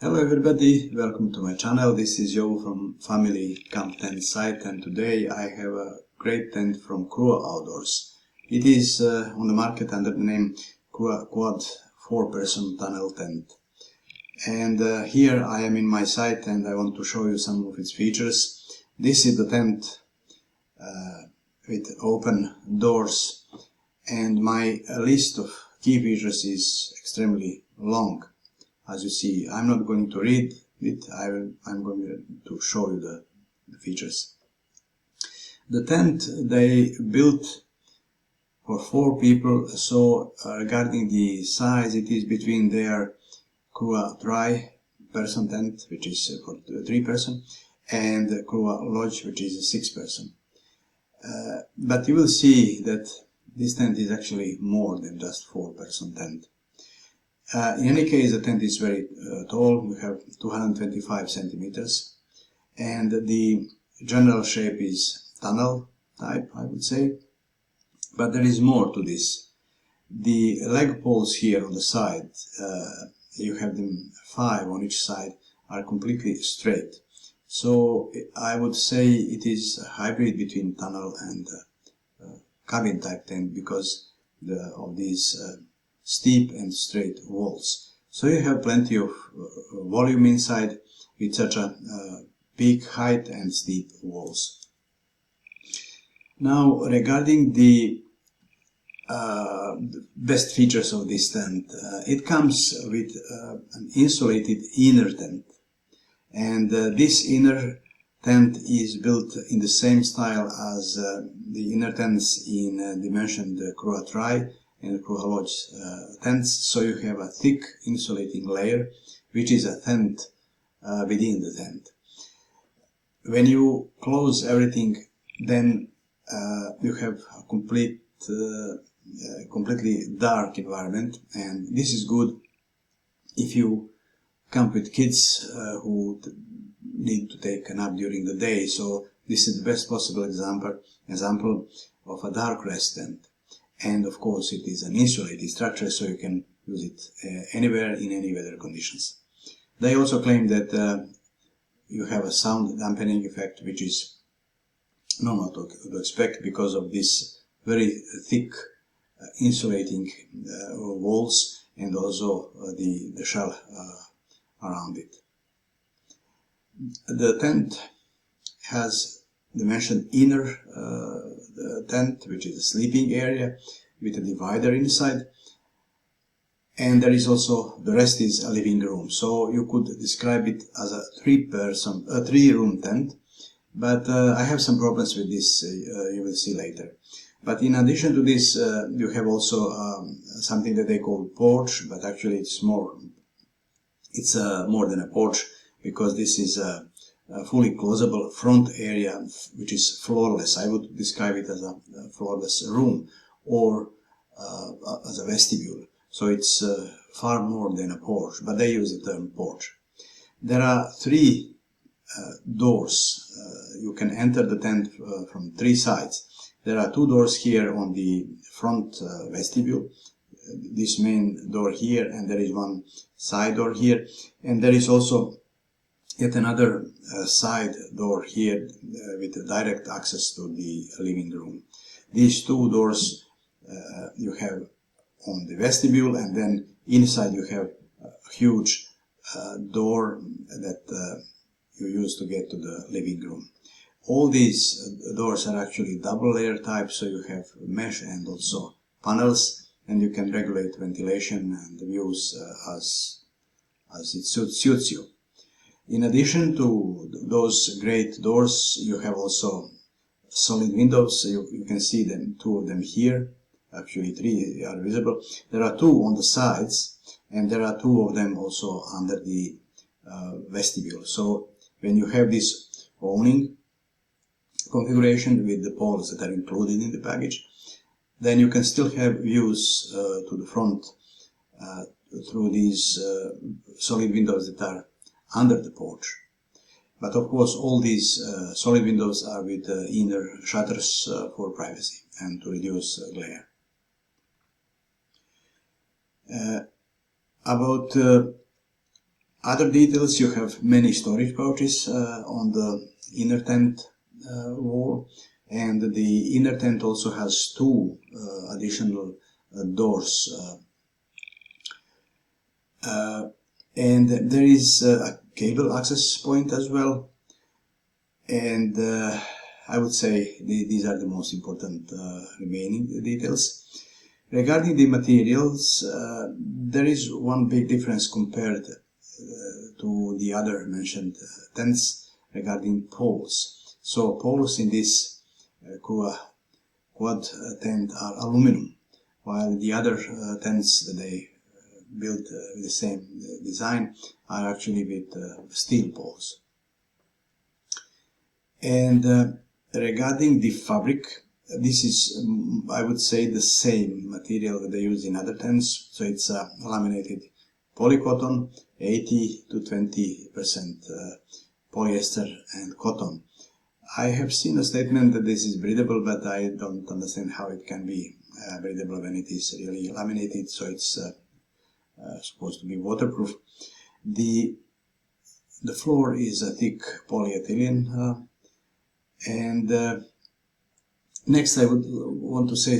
Hello everybody, welcome to my channel. This is Joe from Family Camp Tent Site, and today I have a great tent from Crua Outdoors. It is on the market under the name Crua Quad 4-person tunnel tent. And here I am in my site and I want to show you some of its features. This is the tent with open doors, and my list of key features is extremely long. As you see, I'm not going to read it, I'm going to show you the features. The tent they built for 4 people, so regarding the size, it is between their Crua Tri-person tent, which is for 3 person, and the Crua Lodge, which is a 6-person. But you will see that this tent is actually more than just 4-person tent. In any case, the tent is very tall. We have 225 centimeters, and the general shape is tunnel type, I would say. But there is more to this. The leg poles here on the side, you have them 5 on each side, are completely straight. So I would say it is a hybrid between tunnel and cabin type tent because of these steep and straight walls. So you have plenty of volume inside with such a peak height and steep walls. Now regarding the best features of this tent, it comes with an insulated inner tent, and this inner tent is built in the same style as the inner tents in the mentioned Crua Tri and the Crua Lodge tents. So you have a thick insulating layer, which is a tent within the tent. When you close everything, then you have a completely dark environment, and this is good if you camp with kids who need to take a nap during the day. So this is the best possible example of a dark rest tent. And of course it is an insulated structure, so you can use it anywhere in any weather conditions. They also claim that you have a sound dampening effect, which is normal to expect because of this very thick insulating walls and also the shell around it. The tent has the mentioned inner tent, which is a sleeping area with a divider inside, and there is also the rest is a living room. So you could describe it as a 3-room tent, but I have some problems with this, you will see later. But in addition to this, you have also something that they call porch, but actually it's more than a porch, because this is a fully closable front area which is floorless. I would describe it as a floorless room or as a vestibule. So it's far more than a porch, but they use the term porch. There are 3 doors. You can enter the tent from 3 sides. There are 2 doors here on the front vestibule, this main door here, and there is one side door here, and there is also yet another side door here with a direct access to the living room. These 2 doors you have on the vestibule, and then inside you have a huge door that you use to get to the living room. All these doors are actually double layer type, so you have mesh and also panels, and you can regulate ventilation and views as it suits you. In addition to those great doors, you have also solid windows. You can see them, 2 of them here, actually 3 are visible. There are 2 on the sides, and there are 2 of them also under the vestibule. So when you have this awning configuration with the poles that are included in the package, then you can still have views to the front through these solid windows that are under the porch. But of course all these solid windows are with inner shutters for privacy and to reduce glare. About Other details, you have many storage pouches on the inner tent wall, and the inner tent also has two additional doors, and there is a cable access point as well, and I would say these are the most important remaining details. Regarding the materials, there is one big difference compared to the other mentioned tents regarding poles. So poles in this Crua Quad tent are aluminum, while the other tents that they built with the same design are actually with steel poles. And regarding the fabric, this is, I would say, the same material that they use in other tents. So it's laminated polycotton, 80 to 20% polyester and cotton. I have seen a statement that this is breathable, but I don't understand how it can be breathable when it is really laminated, so it's supposed to be waterproof. The floor is a thick polyethylene, and next I would want to say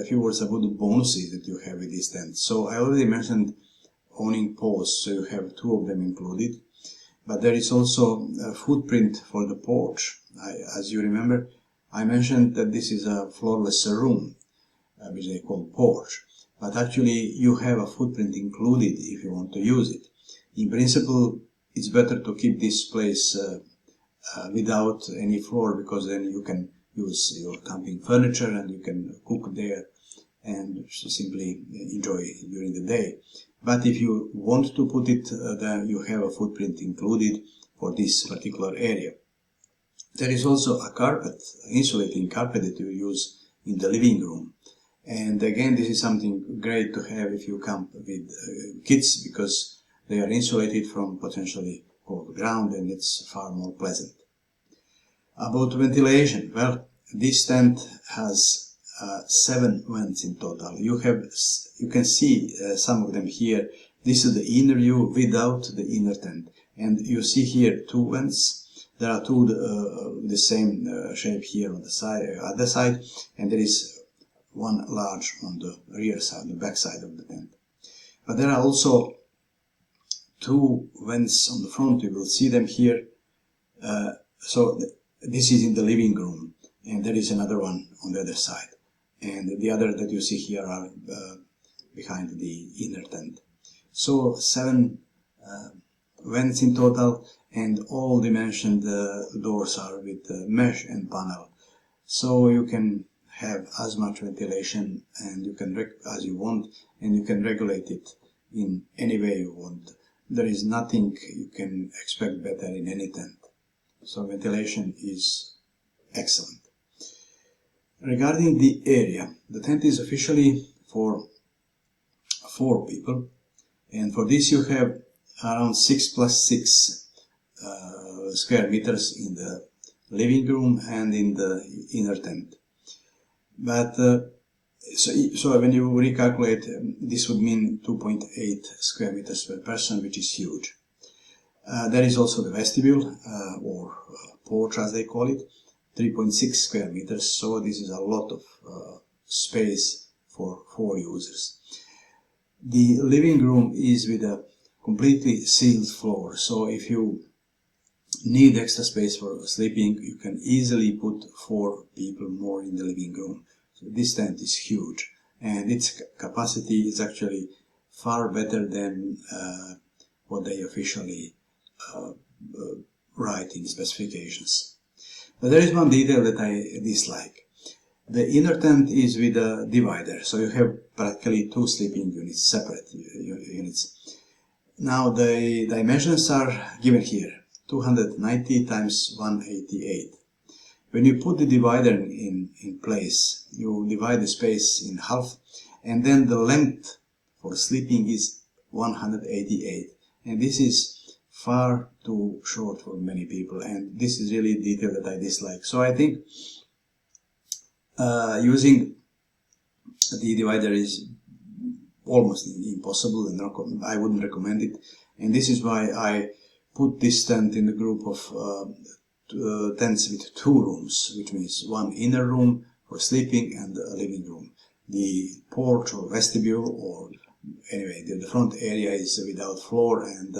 a few words about the bonuses that you have with this tent. So I already mentioned awning posts, so you have two of them included, but there is also a footprint for the porch. As you remember, I mentioned that this is a floorless room, which they call porch, but actually you have a footprint included if you want to use it. In principle, it's better to keep this place without any floor, because then you can use your camping furniture and you can cook there and simply enjoy during the day. But if you want to put it there, you have a footprint included for this particular area. There is also a carpet, insulating carpet that you use in the living room. And again, this is something great to have if you camp with kids, because they are insulated from potentially cold ground, and it's far more pleasant. About ventilation, well, this tent has 7 vents in total. You can see some of them here. This is the inner view without the inner tent, and you see here 2 vents. There are two the same shape here on the side, other side, and there is one large on the rear side, the back side of the tent. But there are also 2 vents on the front. You will see them here. So this is in the living room, and there is another one on the other side. And the other that you see here are behind the inner tent. So 7 vents in total, and all the mentioned doors are with mesh and panel. So you can have as much ventilation and you can as you want, and you can regulate it in any way you want. There is nothing you can expect better in any tent. So ventilation is excellent. Regarding the area, the tent is officially for 4 people, and for this you have around 6 plus 6 square meters in the living room and in the inner tent. But so when you recalculate, this would mean 2.8 square meters per person, which is huge. There is also the vestibule, or porch as they call it, 3.6 square meters, so this is a lot of space for 4 users. The living room is with a completely sealed floor, so if you need extra space for sleeping, you can easily put 4 people more in the living room. So this tent is huge, and its capacity is actually far better than what they officially write in specifications. But there is one detail that I dislike. The inner tent is with a divider, so you have practically 2 sleeping units, separate units. Now the dimensions are given here, 290 times 188. When you put the divider in place, you divide the space in half, and then the length for sleeping is 188, and this is far too short for many people, and this is really a detail that I dislike. So I think using the divider is almost impossible, and I wouldn't recommend it. And this is why I put this tent in the group of tents with 2 rooms, which means one inner room for sleeping and a living room. The porch or vestibule, or anyway, the front area is without floor, and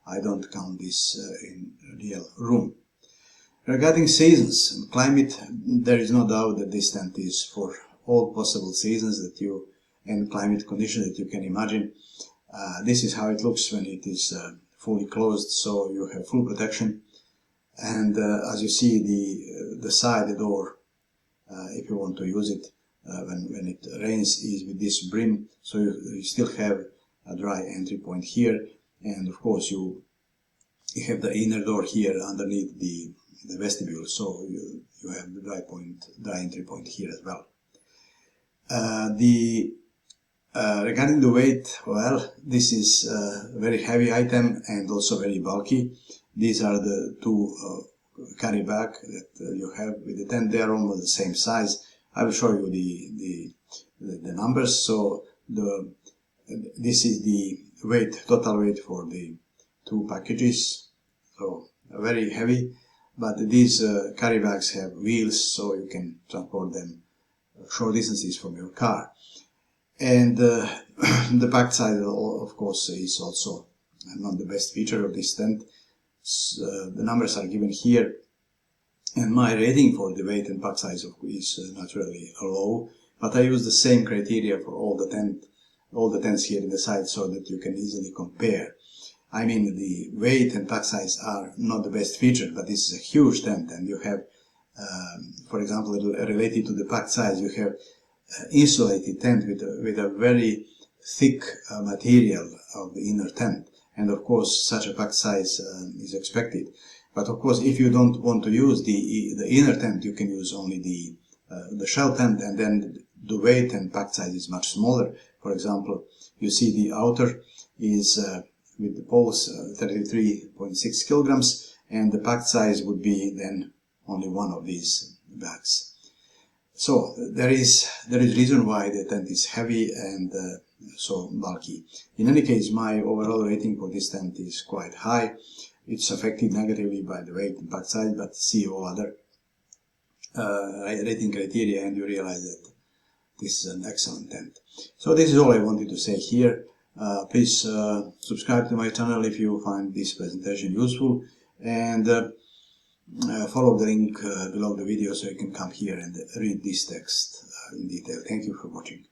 I don't count this in real room. Regarding seasons and climate, there is no doubt that this tent is for all possible seasons that you and climate conditions that you can imagine. This is how it looks when it is fully closed, so you have full protection. And as you see, the side door, if you want to use it when it rains, is with this brim, so you still have a dry entry point here. And of course you have the inner door here underneath the vestibule, so you have the dry entry point here as well. Regarding the weight, well, this is a very heavy item and also very bulky. These are the 2 carry bag that you have with the tent. They are almost the same size. I will show you the numbers. So this is the weight, total weight for the 2 packages. So very heavy, but these carry bags have wheels, so you can transport them short distances from your car. And the pack size, of course, is also not the best feature of this tent. The numbers are given here, and my rating for the weight and pack size is naturally low, but I use the same criteria for all the tents here in the site, so that you can easily compare. I mean, the weight and pack size are not the best feature, but this is a huge tent, and you have, for example, related to the pack size, you have insulated tent with a very thick material of the inner tent, and of course such a pack size is expected. But of course, if you don't want to use the inner tent, you can use only the shell tent, and then the weight and pack size is much smaller. For example, you see the outer is with the poles 33.6 kilograms, and the pack size would be then only one of these bags. So there is reason why the tent is heavy and so bulky. In any case, my overall rating for this tent is quite high. It's affected negatively by the weight and pack size, but see all other rating criteria and you realize that this is an excellent tent. So this is all I wanted to say here. Please subscribe to my channel if you find this presentation useful, and follow the link below the video so you can come here and read this text in detail. Thank you for watching.